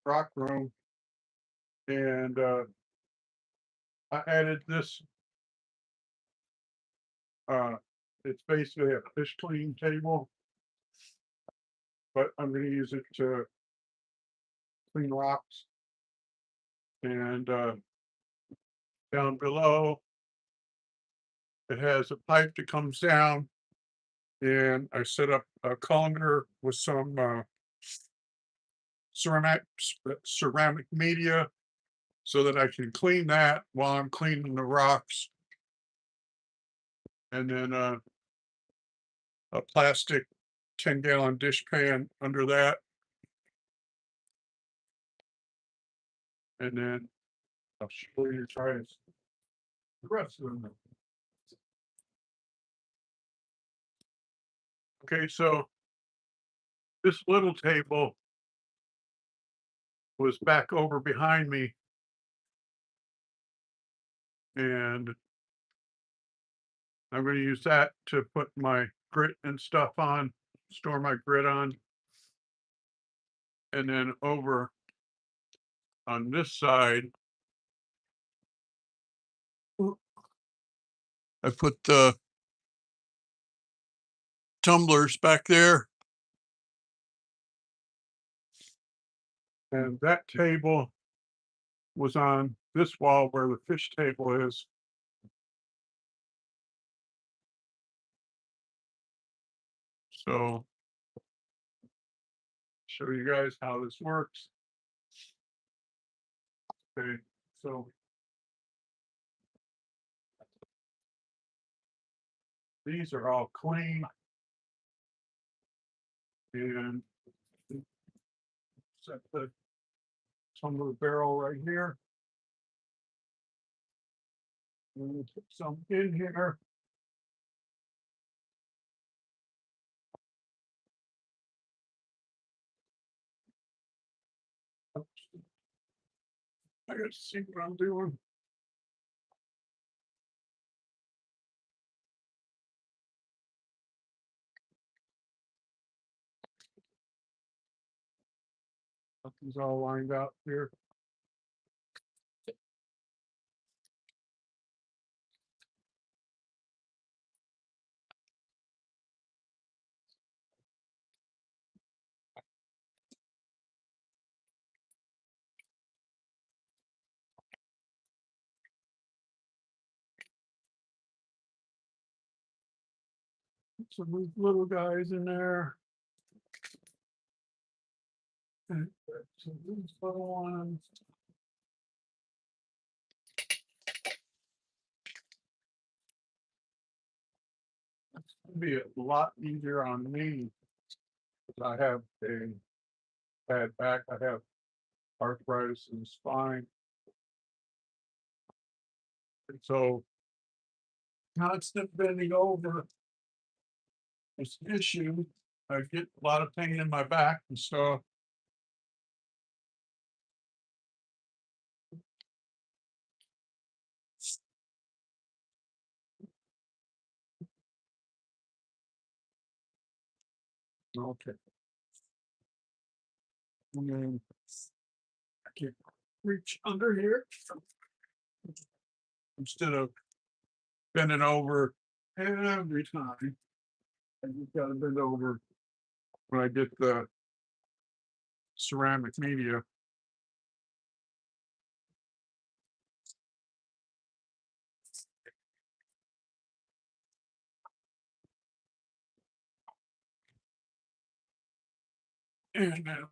rock room, and I added this. Uh, it's basically a fish cleaning table, but I'm going to use it to clean rocks. And down below, it has a pipe that comes down, and I set up a colander with some ceramic media so that I can clean that while I'm cleaning the rocks, and then a plastic 10-gallon dish pan under that, and then I'll show you guys the rest of them. Okay, so this little table was back over behind me, and I'm going to use that to put my grit and stuff on, store my grit on. And then over on this side, I put the tumblers back there. And that table was on this wall where the fish table is. So, show you guys how this works. Okay, so these are all clean, and set the tumbler barrel right here. And we'll put some in here. I gotta see what I'm doing. Nothing's all lined up here. Some of these little guys in there. And some of these little ones. It's gonna be a lot easier on me because I have a bad back. I have arthritis in the spine. And so constant bending over is an issue. I get a lot of pain in my back and stuff. Okay. And then I can reach under here instead of bending over every time. I just gotta bend over when I get the ceramic media. And then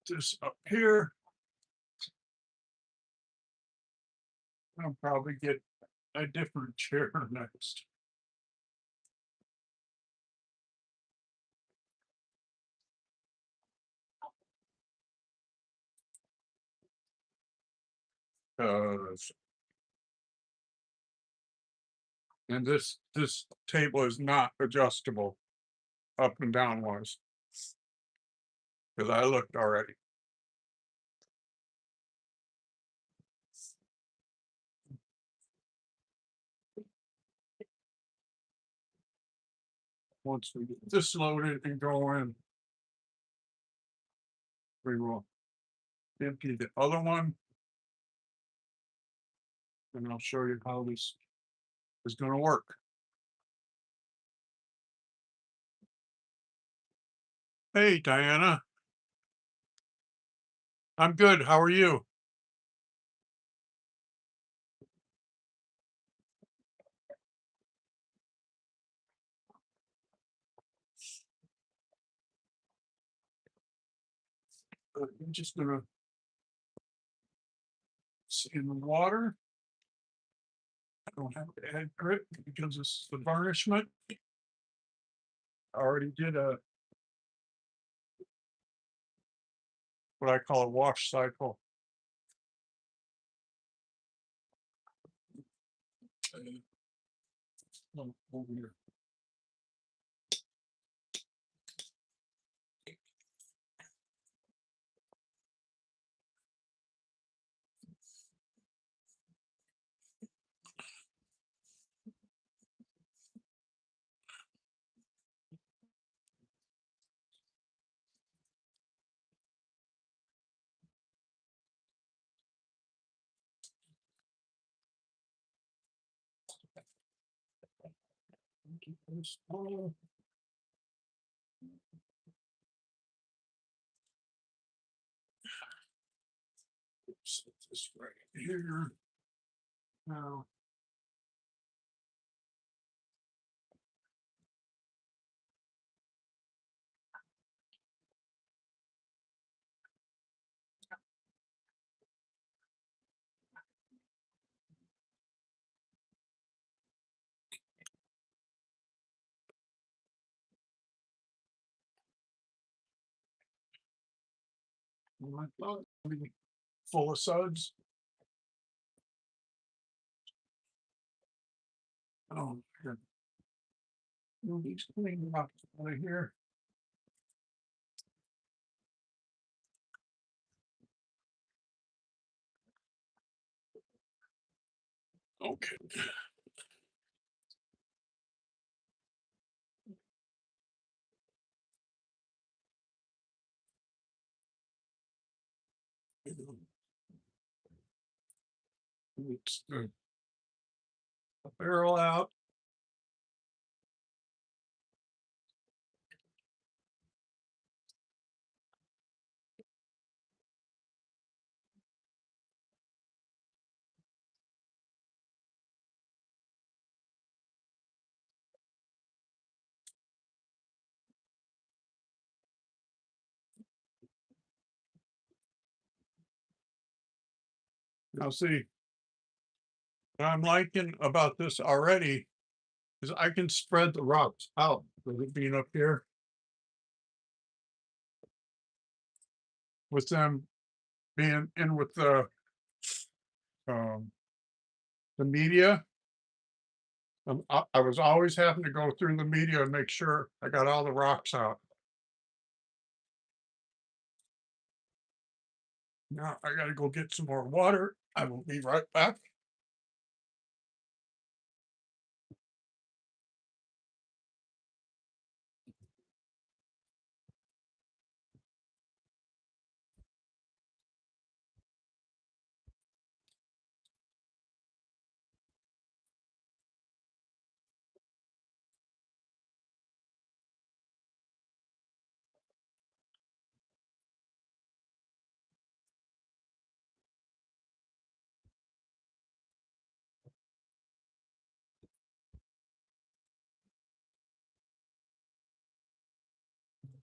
this up here, I'll probably get a different chair next. And this table is not adjustable up and down wise because I looked already. Once we get this loaded and going, we will empty the other one. And I'll show you how this is gonna work. Hey, Diana. I'm good. How are you? I'm just gonna sit in the water. I don't have to add grit because this is the varnishment. I already did a what I call a wash cycle. Over here. Set this right here. Now, my thought, full of suds. Oh, here. Move these clean rocks out of here. Okay. It's the barrel out. Now see, what I'm liking about this already is I can spread the rocks out with it being up here with them being in with um the media. I was always having to go through the media and make sure I got all the rocks out. Now I gotta go get some more water. I will be right back.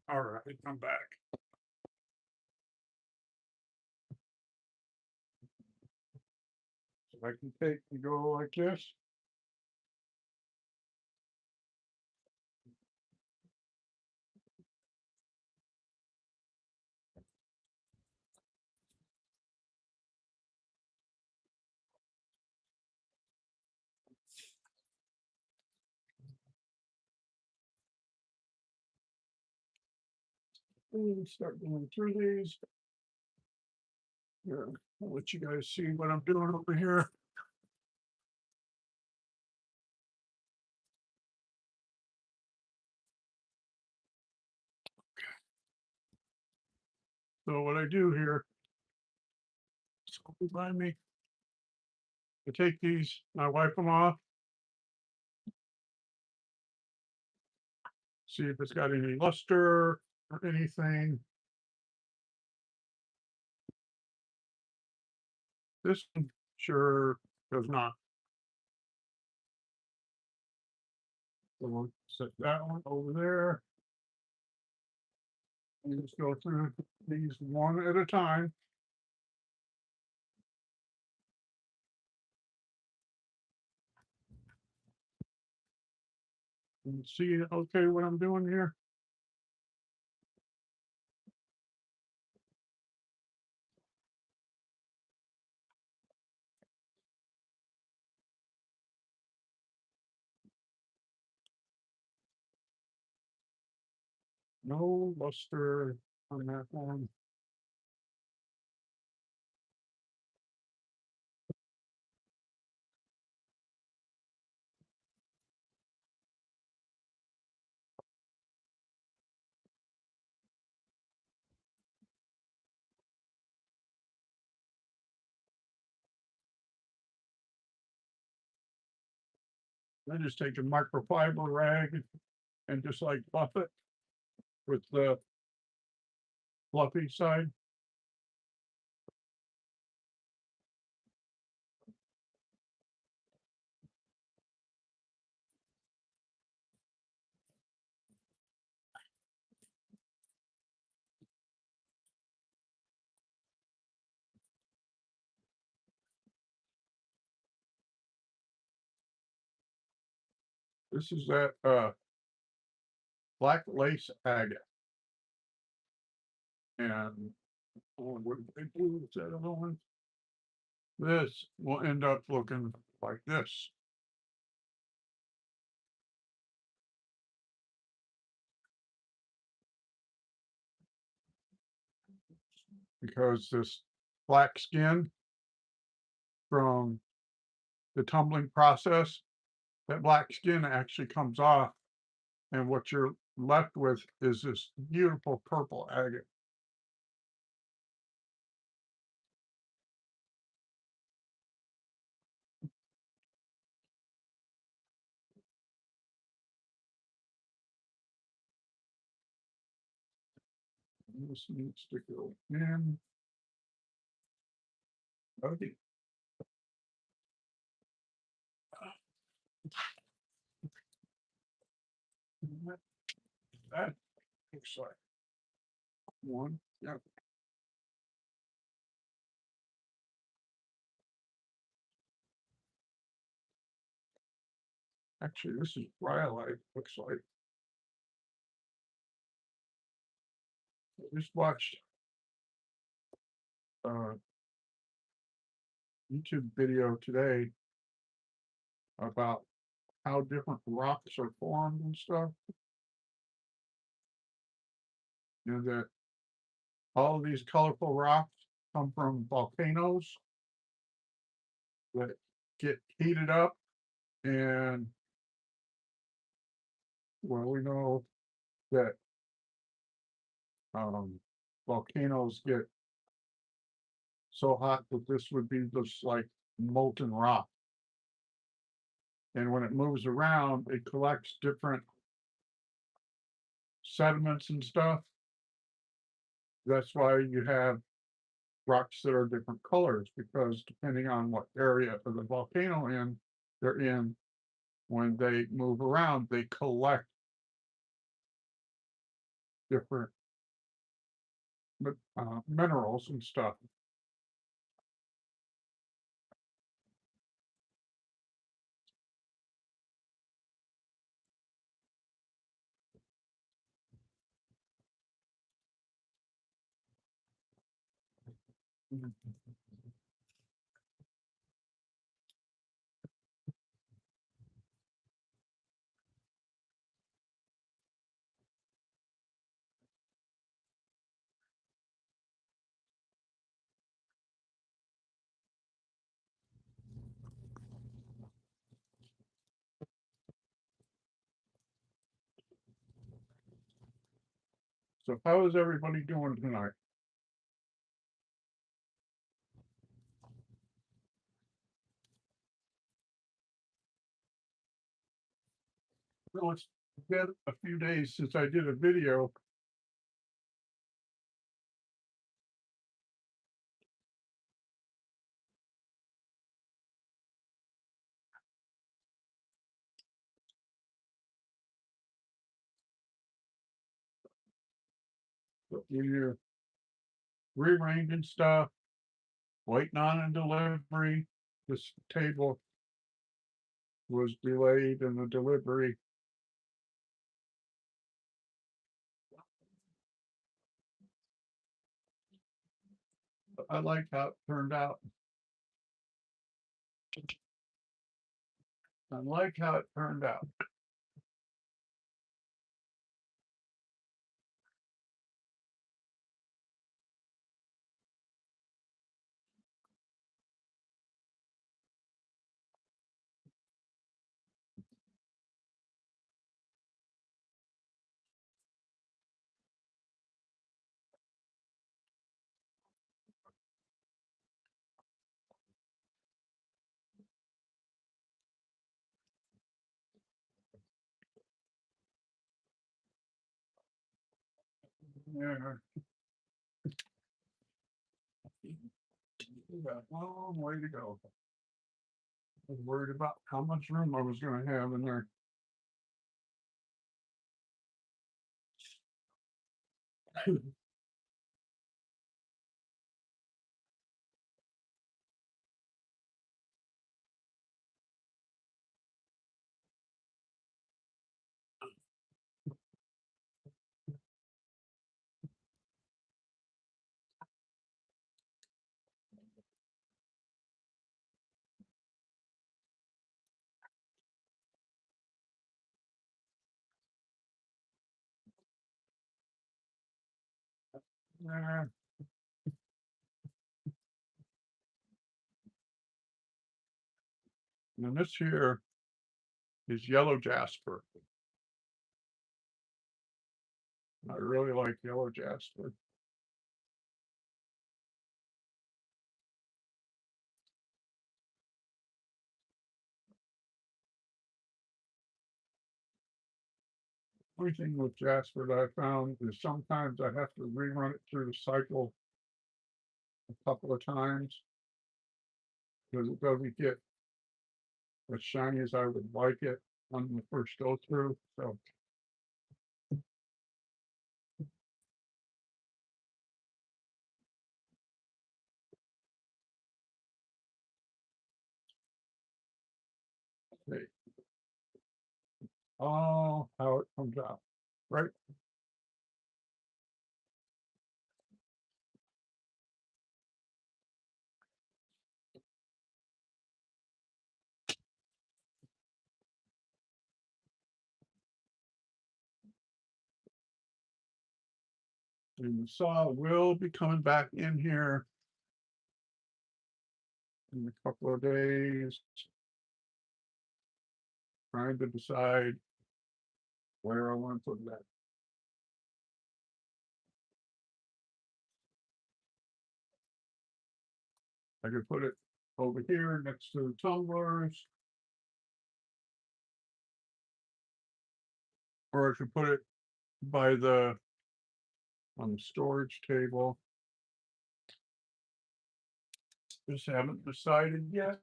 All right, I'm back. So I can take and go like this. And start going through these. Here, I'll let you guys see what I'm doing over here. So what I do here So behind me. I take these, I wipe them off. See if it's got any luster or anything. This one sure does not. So we'll set that one over there. And just go through these one at a time. And see, okay, what I'm doing here. No luster on that one. I just take a microfiber rag and just like buff it with the fluffy side. This is that black lace agate. And what did they do with that other one? This will end up looking like this. Because this black skin from the tumbling process, that black skin actually comes off, and what you're left with is this beautiful purple agate. This needs to go in. Okay. That looks like one. Yeah. Actually, this is rhyolite, looks like. I just watched YouTube video today about how different rocks are formed and stuff. And that all of these colorful rocks come from volcanoes that get heated up, and well, we know that volcanoes get so hot that this would be just like molten rock. And when it moves around, it collects different sediments and stuff. That's why you have rocks that are different colors, because depending on what area of the volcano they're in, when they move around, they collect different minerals and stuff. So how is everybody doing tonight? Well, it's been a few days since I did a video. But we're rearranging stuff, waiting on a delivery. This table was delayed in the delivery. But I like how it turned out. I like how it turned out. Yeah. We got a long way to go. I was worried about how much room I was gonna have in there. Yeah. And this here is yellow jasper. I really like yellow jasper. Only thing with jasper that I found is sometimes I have to rerun it through the cycle a couple of times because it doesn't get as shiny as I would like it on the first go through. So hey, oh, how it comes out, right? And the saw will be coming back in here in a couple of days, trying to decide where I want to put that. I could put it over here next to the tumblers, or I could put it by the on the storage table. Just haven't decided yet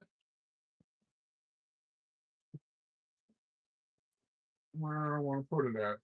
where I want to put it at.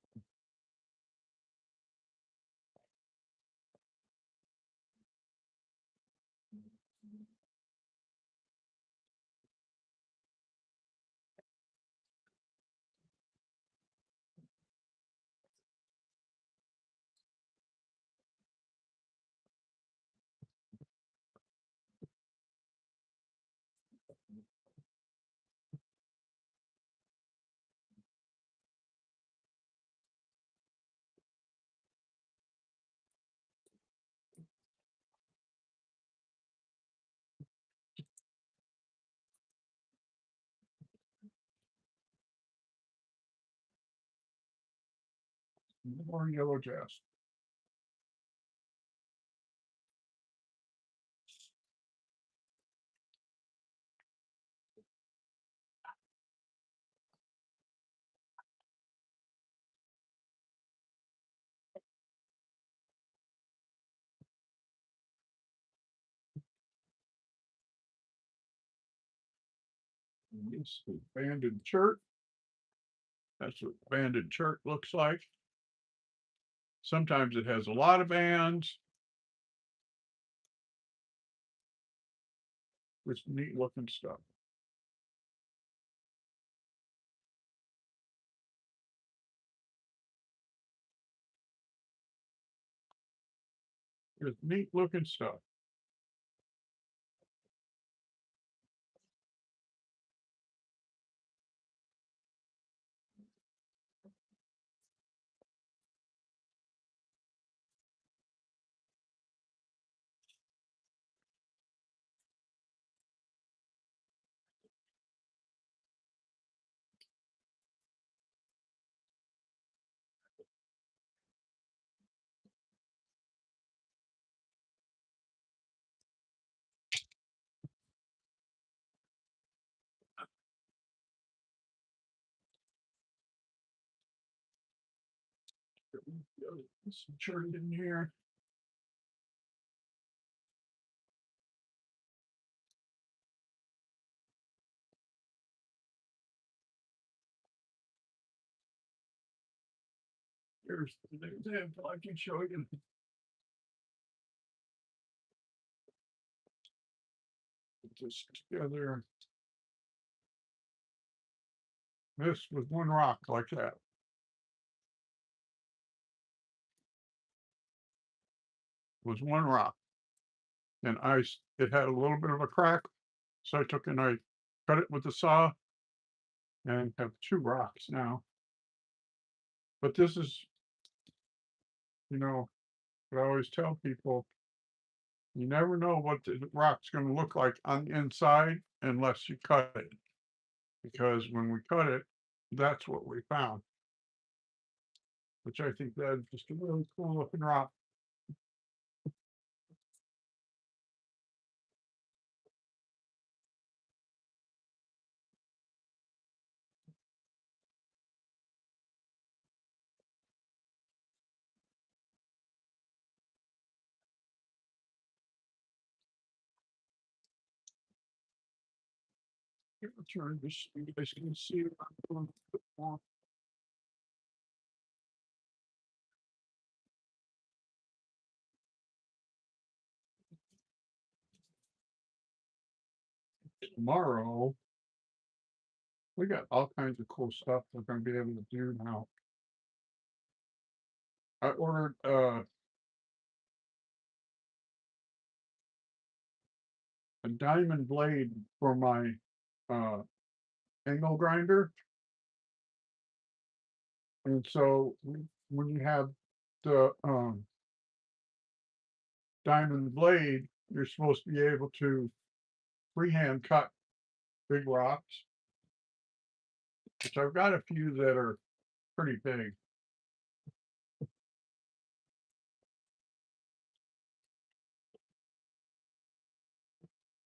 More yellow jasper. This is abandoned church. That's what abandoned church looks like. Sometimes it has a lot of bands. It's neat looking stuff. It's neat looking stuff. This chart in here. Here's the example I can show you. Put this together. This was one rock like that. Was one rock. And it had a little bit of a crack. So I took and I cut it with the saw and have two rocks now. But this is, what I always tell people, you never know what the rock's going to look like on the inside unless you cut it. Because when we cut it, that's what we found. Which I think that's just a really cool looking rock. Here, I'll turn this so you guys can see it a little bit more. Tomorrow, we got all kinds of cool stuff we're going to be able to do now. I ordered a diamond blade for my angle grinder. And so when you have the diamond blade, you're supposed to be able to freehand cut big rocks, which I've got a few that are pretty big.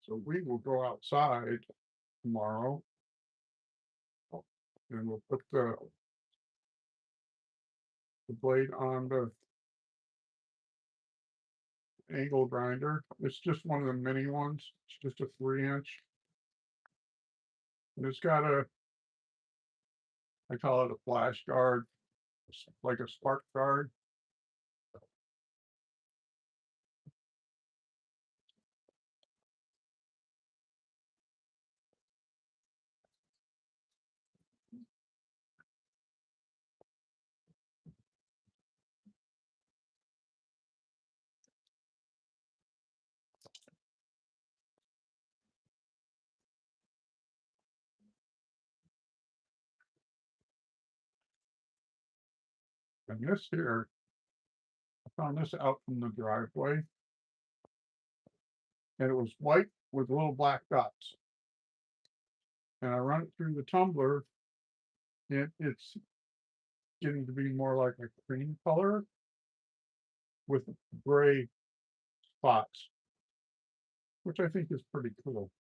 So we will go outside tomorrow and we'll put the blade on the angle grinder. It's just one of the mini ones. It's just a 3-inch. And it's got I call it a flash guard, like a spark guard. And this here, I found this out in the driveway. And it was white with little black dots. And I run it through the tumbler, and it's getting to be more like a cream color with gray spots, which I think is pretty cool.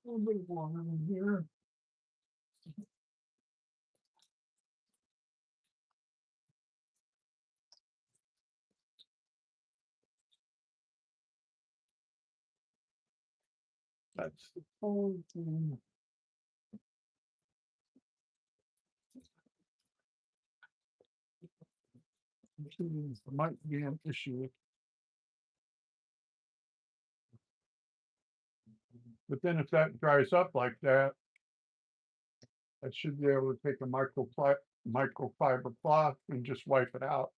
A little bit of water in here. That's the whole thing. Might be an issue. But then if that dries up like that, I should be able to take a microfiber cloth and just wipe it out.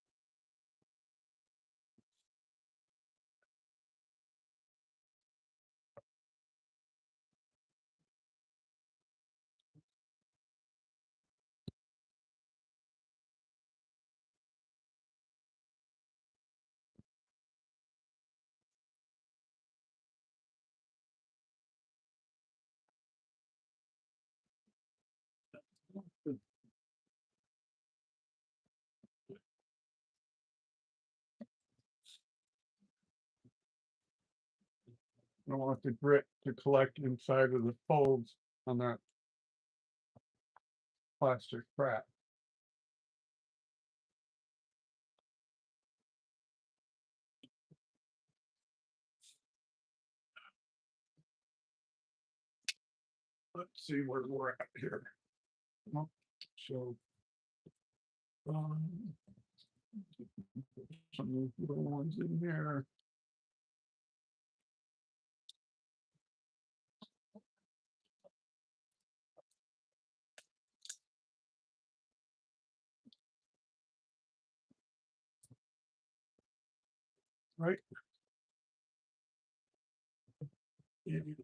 I don't want the grit to collect inside of the folds on that plastic wrap. Let's see where we're at here. Oh, so, some little ones in here. Right. In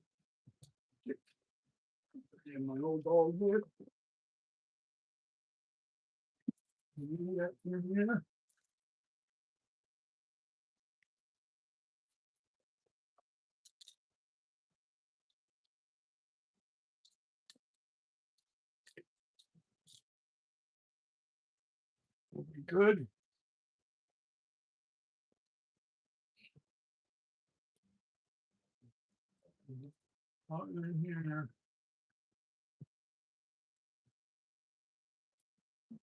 my old dog here. That in here. Will be good. Out in here.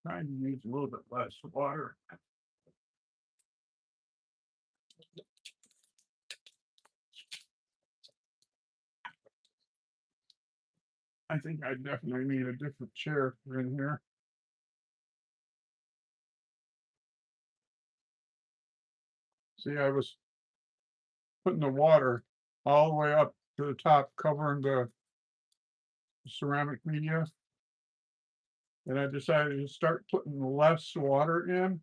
Trying to use a little bit less water. I think I definitely need a different chair for in here. See, I was putting the water all the way up to the top, covering the ceramic media. And I decided to start putting less water in.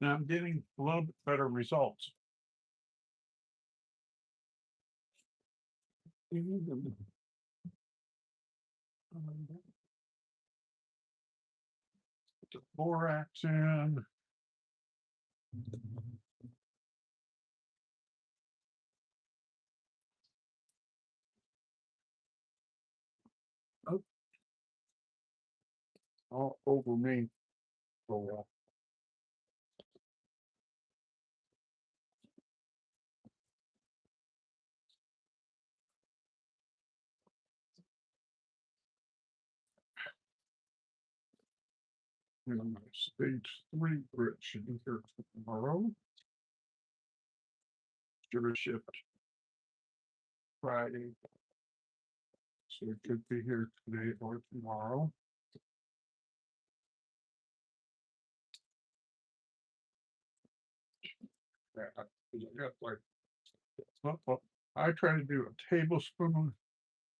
And I'm getting a little bit better results. Put the borax in. Oh. All over me. Oh, my stage 3 grit should be here tomorrow. Should have shipped Friday. So it could be here today or tomorrow. Yeah, I got like, well, I try to do a tablespoon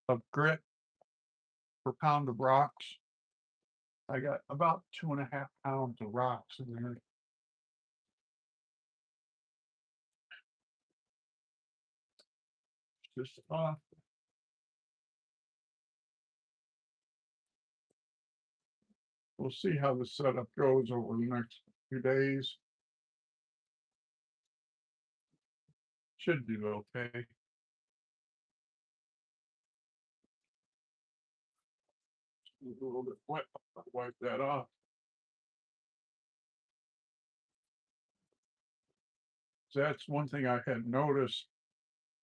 of grit per pound of rocks. I got about 2.5 pounds of rocks in there. Just we'll see how the setup goes over the next few days. Should do okay. A little bit wet. I'll wipe that off. So that's one thing I had noticed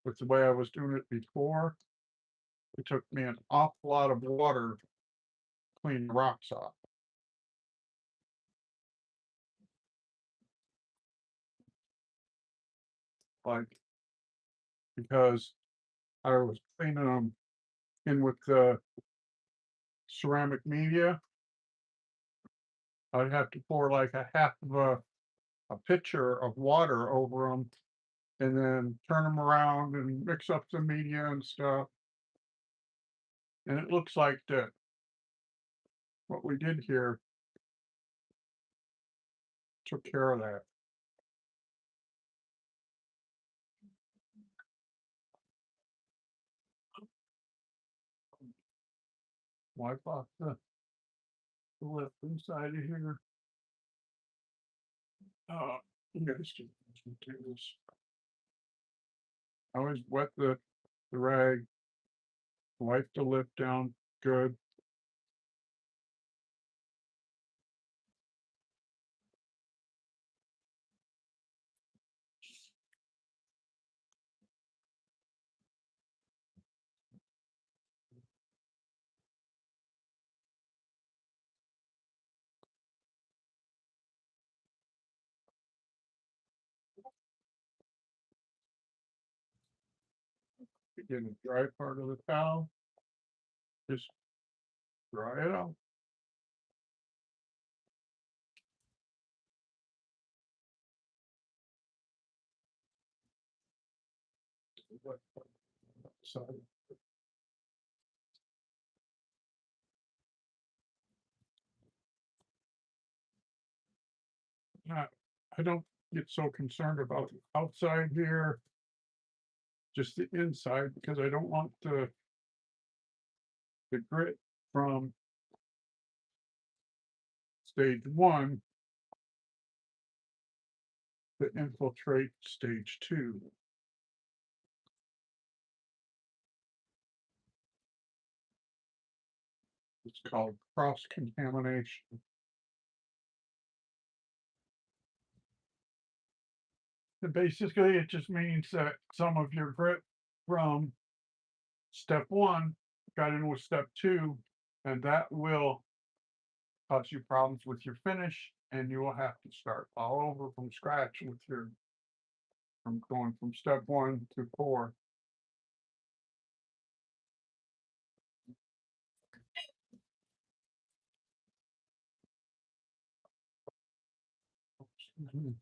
with the way I was doing it before. It took me an awful lot of water to clean the rocks off. Like, because I was cleaning them in with the ceramic media, I'd have to pour like a half of a pitcher of water over them and then turn them around and mix up the media and stuff. And it looks like that what we did here took care of that. Wipe off the left inside of here. You guys can do this. I always wet the rag, wipe the lip down good. Get the dry part of the towel, just dry it out. So not, I don't get so concerned about the outside here, just the inside, because I don't want the grit from stage one to infiltrate stage two. It's called cross contamination. And basically, it just means that some of your grit from step one got in with step two, and that will cause you problems with your finish, and you will have to start all over from scratch with your from going from step one to four. Mhm.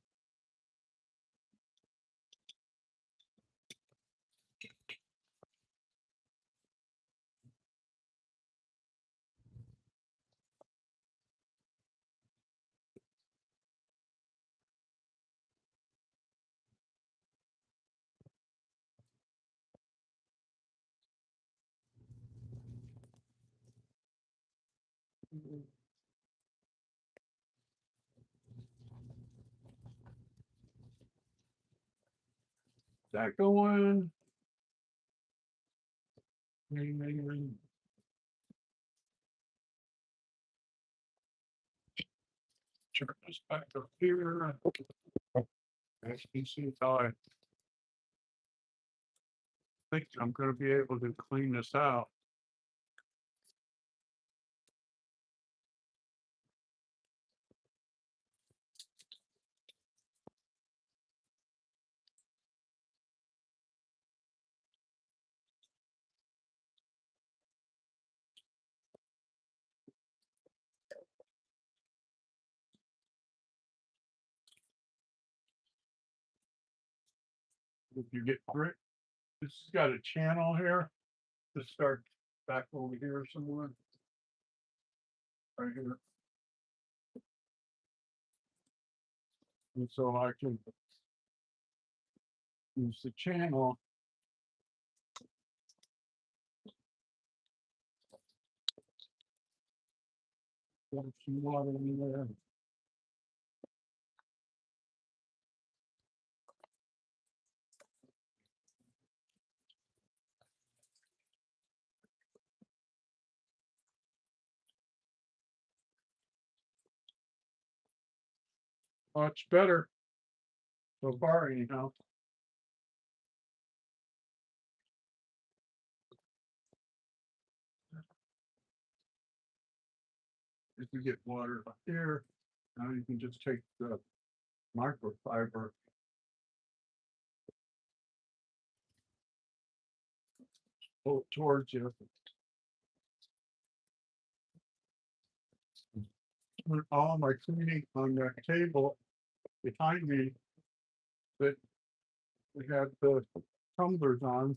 That going. Ring, ring, ring. Turn this back up here. As you see how I think I'm gonna be able to clean this out. If you get grit, this has got a channel here. To start back over here somewhere. Right here. And so I can use the channel. Put some water in there. Much better so far, anyhow. if you get water up here, now you can just take the microfiber. Pull it towards you. Put all my cleaning on that table behind me that we had the tumblers on.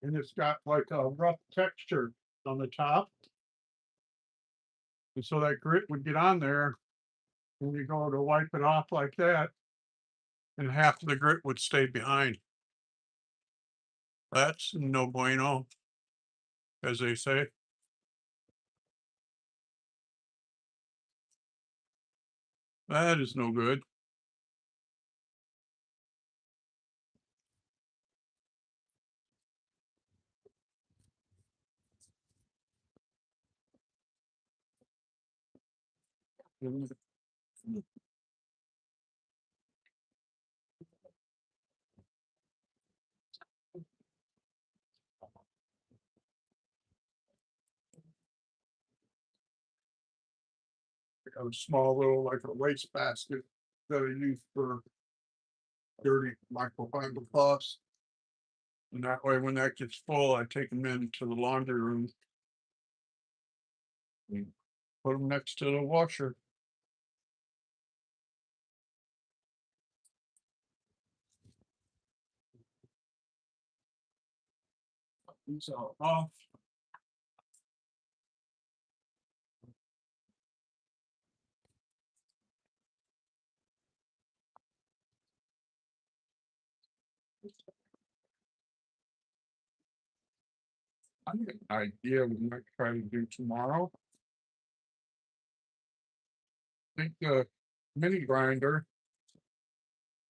And it's got like a rough texture on the top. And so that grit would get on there when you go to wipe it off like that, and half of the grit would stay behind. That's no bueno, as they say. That is no good. A small little like a waste basket that I use for dirty microfiber cloths. And that way, when that gets full, I take them into the laundry room and put them next to the washer. These are off. I have an idea we might try to do tomorrow. Take the mini grinder,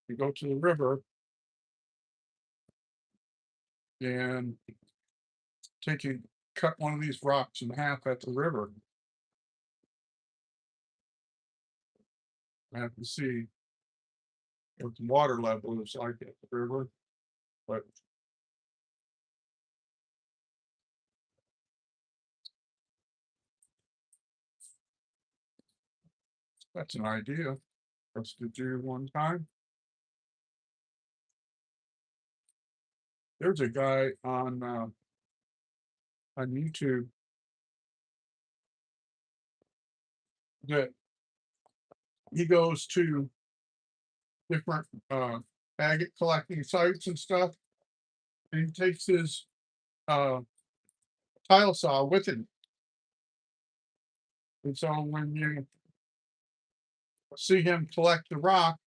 you go to the river and cut one of these rocks in half at the river. I have to see what the water level is like at the river, but that's an idea for us to do one time. There's a guy on YouTube that he goes to different agate collecting sites and stuff, and he takes his uh tile saw with him. And so when you see him collect the rock,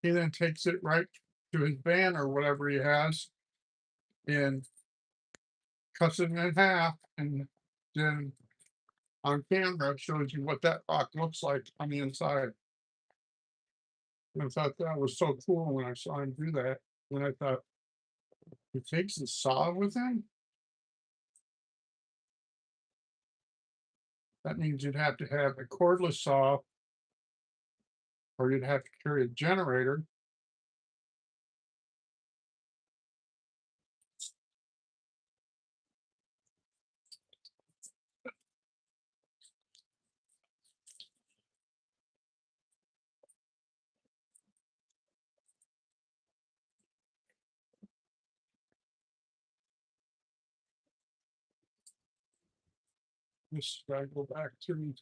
he then takes it right to his van or whatever he has and cuts it in half, and then on camera shows you what that rock looks like on the inside. And I thought that was so cool when I saw him do that. And I thought, he takes the saw with him? That means you'd have to have a cordless saw, or you'd have to carry a generator. This I go back to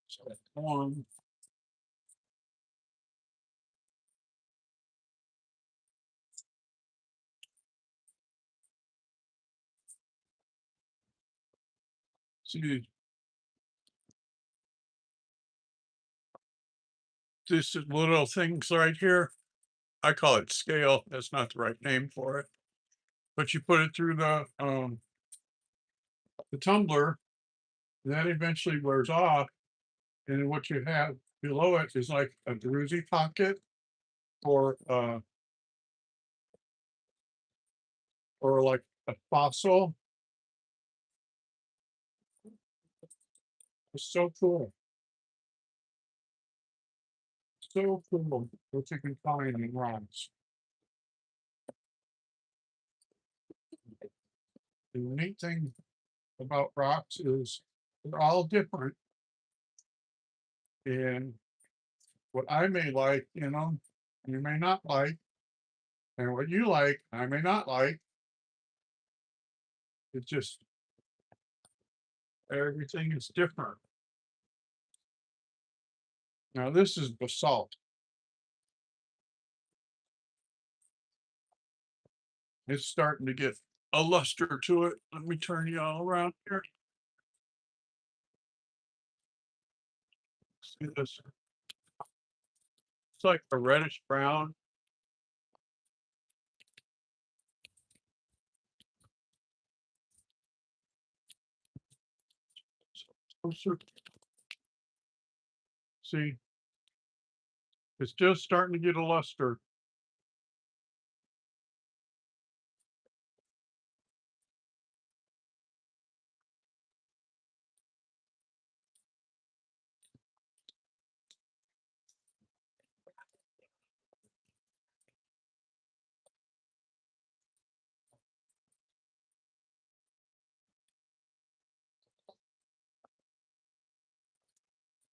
step one. See, this little things right here, I call it scale. That's not the right name for it. But you put it through the tumbler, and that eventually wears off. And what you have below it is like a druzy pocket or like a fossil. It's so cool. So cool what you can find in rocks. The neat thing about rocks is they're all different. And what I may like in them, you may not like, and what you like, I may not like. It's just everything is different. Now this is basalt. It's starting to get a luster to it. Let me turn you all around here. See this? It's like a reddish brown. Closer. See, it's just starting to get a luster.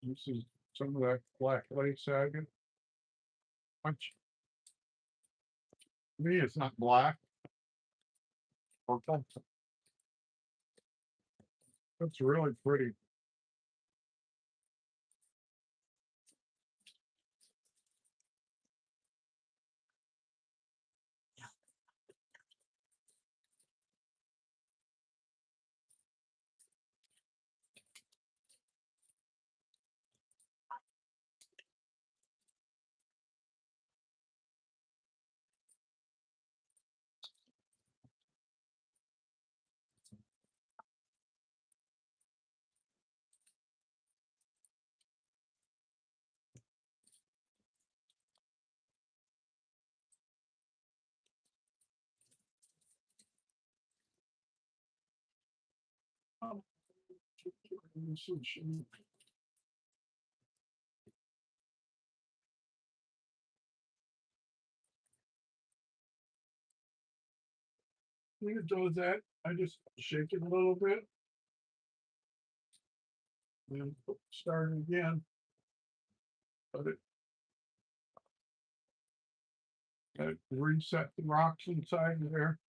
This is some of that black lace agate. Which to me, it's not black. Purple. That's really pretty. Um, When it does that, I just shake it a little bit. And start it again. Let it reset the rocks inside of there.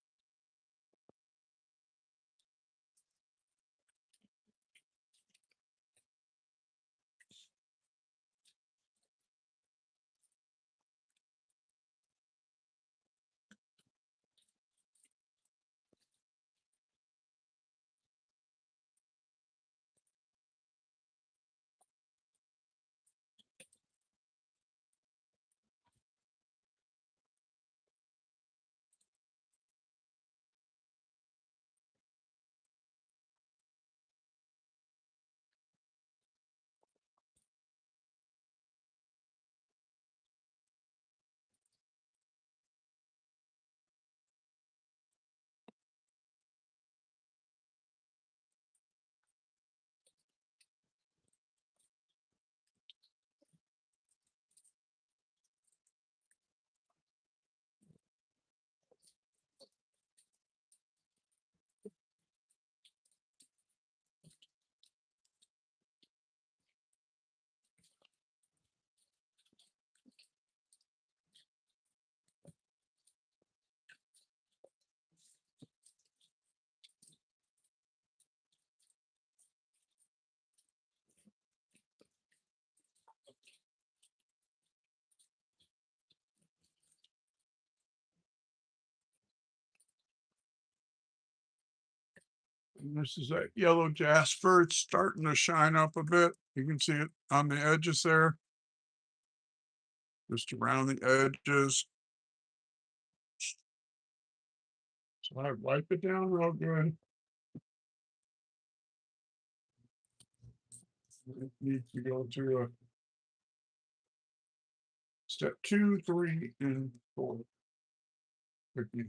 And this is that yellow jasper. It's starting to shine up a bit. You can see it on the edges there. Just around the edges. So I wipe it down real good. It needs to go to a step 2, 3, and 4. Again.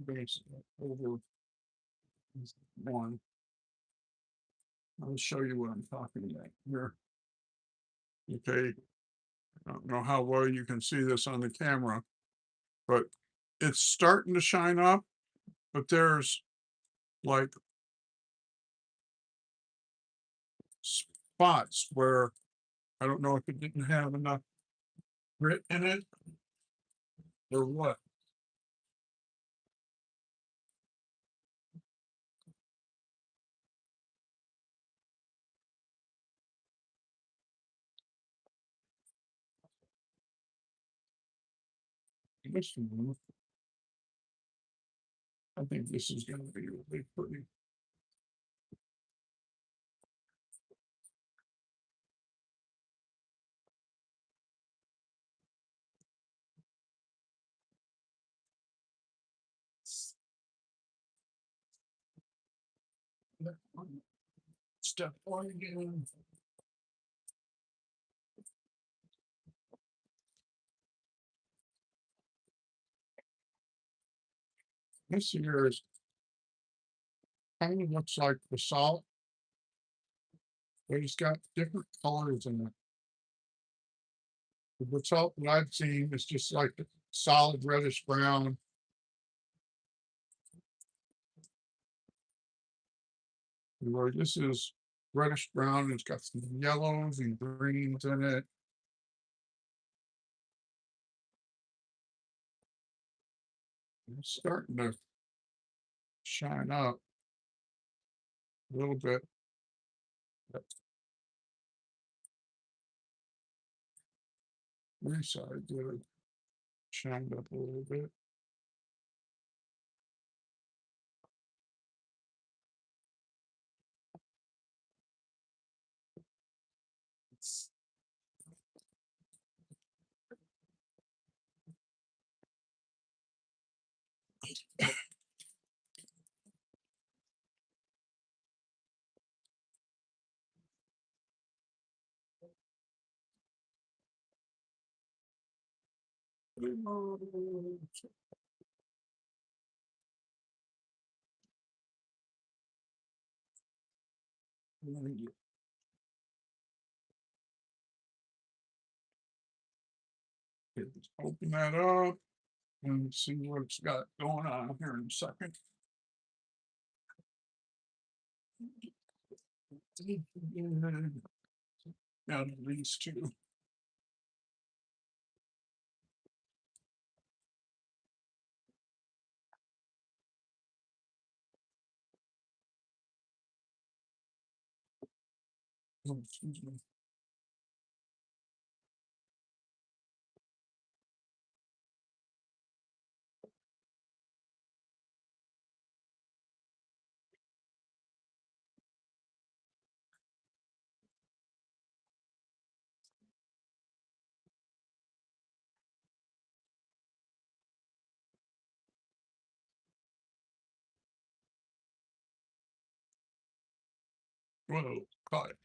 Base over one. I'll show you what I'm talking about here. Okay, I don't know how well you can see this on the camera, but it's starting to shine up, but there's like spots where I don't know if it didn't have enough grit in it or what. This one, I think this is going to be really pretty. Step one again. This here is kind of looks like the salt, but it's got different colors in it. The basalt that I've seen is just like the solid reddish brown. Where this is reddish brown, it's got some yellows and greens in it. It's starting to shine up a little bit. This side did it shined up a little bit. Open that up and see what it's got going on here in a second. Down to these two. Oh, excuse me. Whoa, caught it.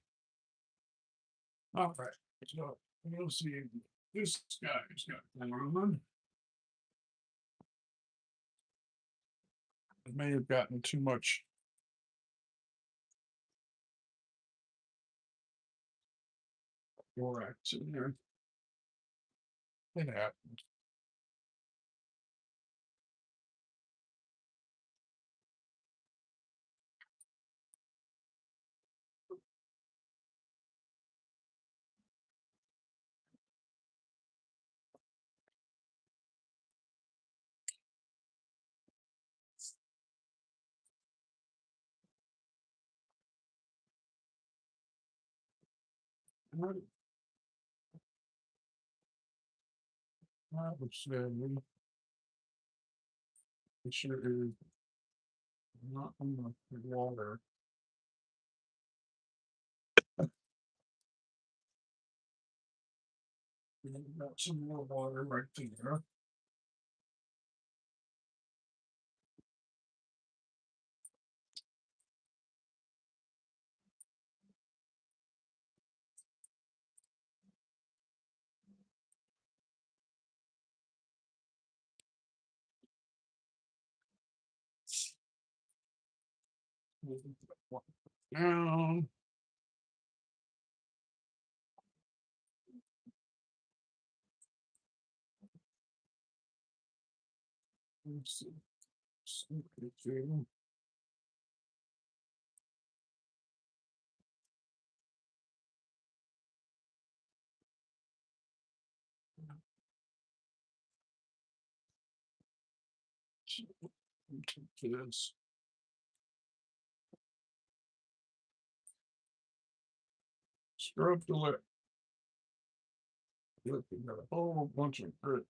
All right, so we'll see. This guy's got one. I may have gotten too much borax in there. It happened. I would say it sure is not enough water. Got some more water right there. Down. Let's see. To this. Scrub the lip. Look, we got a whole bunch of grit.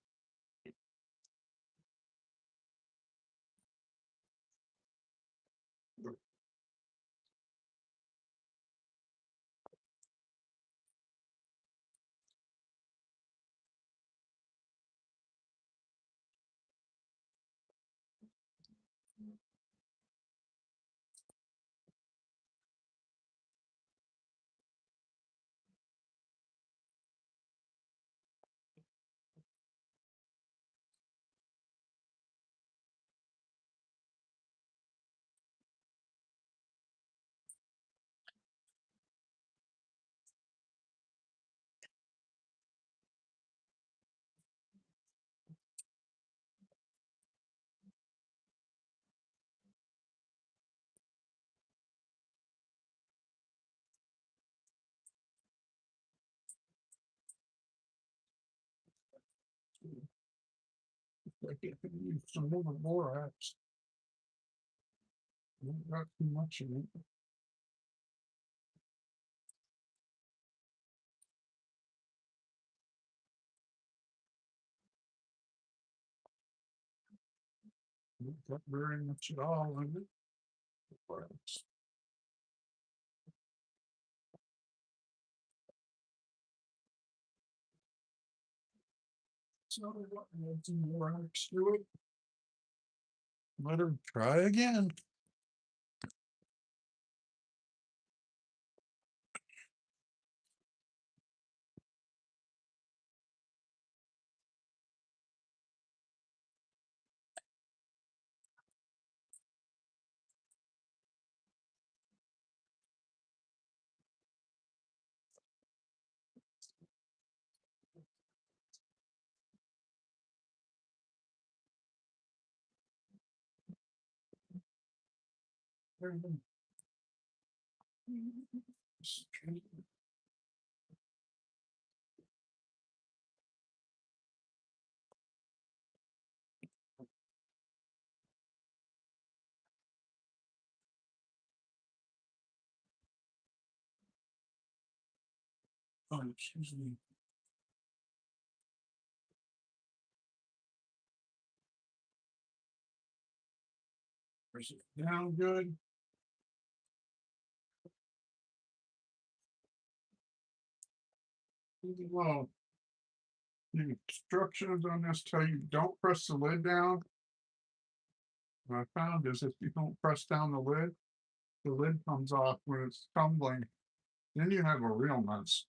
I could use some more borax. Not too much in it. Not very much at all in it. Borax. So what? Add some borax to it. Let her try again. Oh, excuse me. Is it down good? Well, the instructions on this tell you don't press the lid down. What I found is if you don't press down the lid comes off when it's tumbling. Then you have a real mess.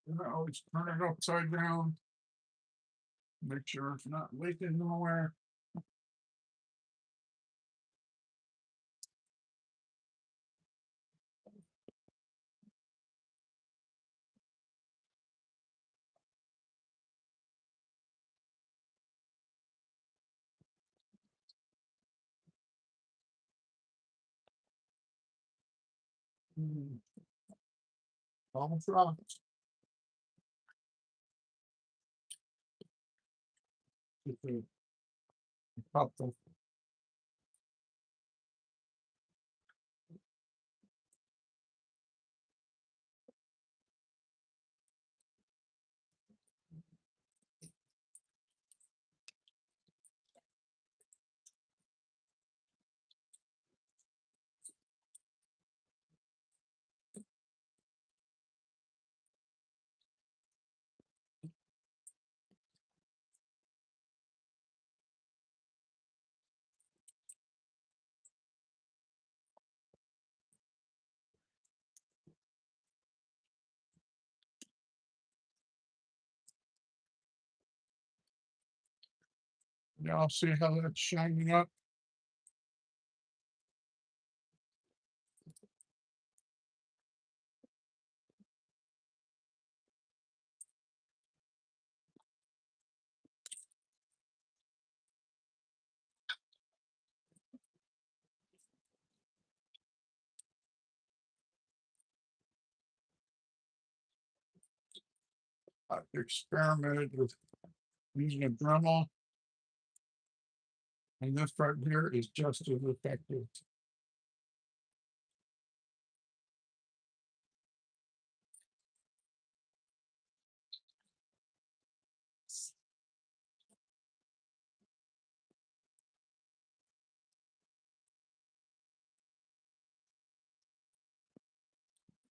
I always turn it upside down. Make sure it's not leaking nowhere. Almost right. Couple. Yeah, I'll see how that's shining up. I've experimented with using a Dremel, and this right here is just as effective.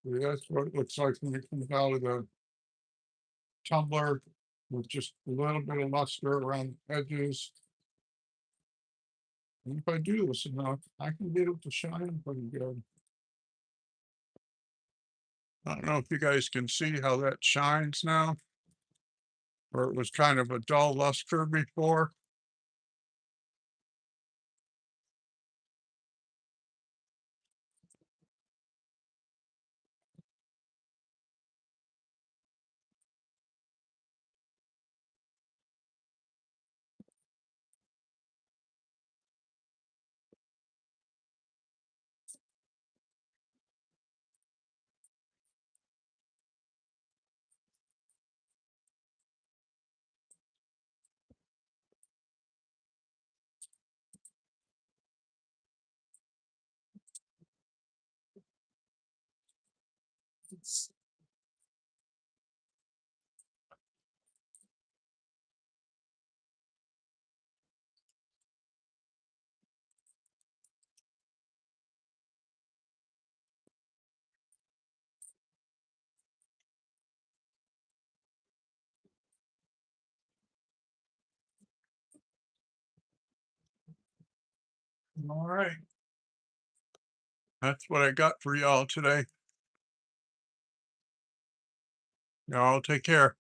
That's what it looks like when it comes out of the tumbler with just a little bit of luster around the edges. And if I do this enough, I can get it to shine pretty good. I don't know if you guys can see how that shines now, where it was kind of a dull luster before. All right. That's what I got for y'all today. Y'all take care.